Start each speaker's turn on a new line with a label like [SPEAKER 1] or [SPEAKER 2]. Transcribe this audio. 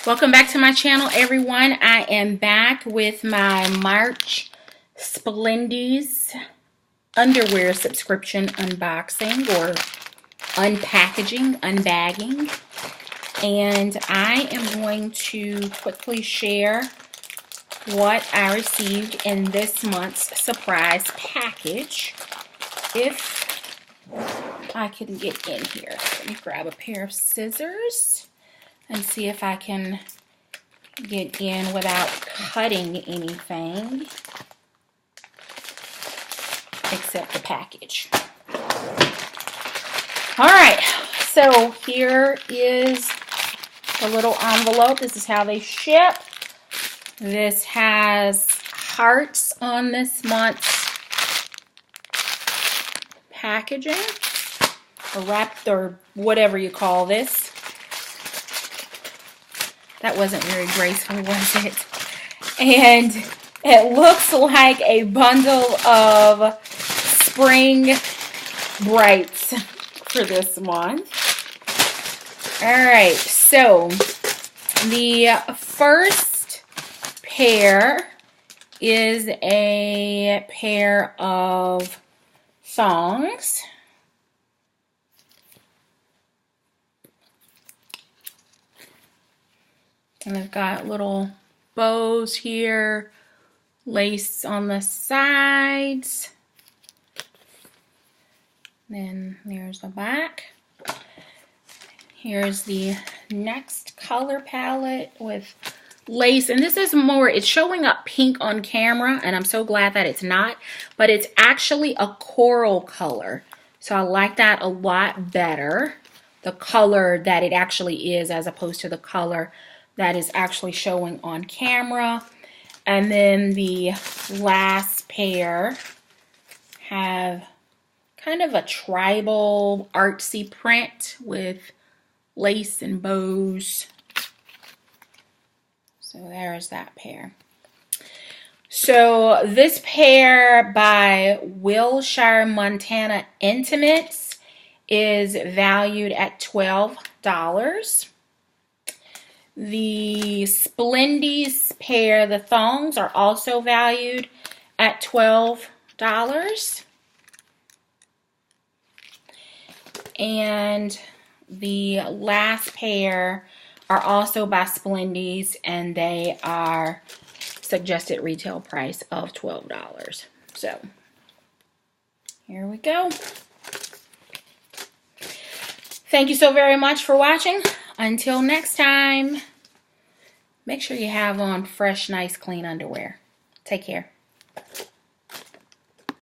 [SPEAKER 1] Welcome back to my channel, everyone. I am back with my March Splendies underwear subscription unboxing or unpackaging, unbagging. And I am going to quickly share what I received in this month's surprise package. If I can get in here. Let me grab a pair of scissors and see if I can get in without cutting anything except the package. Alright, so here is the little envelope. This is how they ship. This has hearts on this month's packaging, or wrapped, or whatever you call this. That wasn't very graceful, was it? And it looks like a bundle of spring brights for this month. Alright, so the first pair is a pair of thongs. And they've got little bows here, lace on the sides. Then there's the back. Here's the next color palette with lace. And this is more, it's showing up pink on camera, and I'm so glad that it's not. But it's actually a coral color. So I like that a lot better. The color that it actually is as opposed to the color that is actually showing on camera. And then the last pair have kind of a tribal artsy print with lace and bows. So there's that pair. So this pair by Wilshire, Montana Intimates is valued at $12. The Splendies pair, the thongs, are also valued at $12. And the last pair are also by Splendies, and they are suggested retail price of $12. So here we go. Thank you so very much for watching. Until next time, make sure you have on fresh, nice, clean underwear. Take care.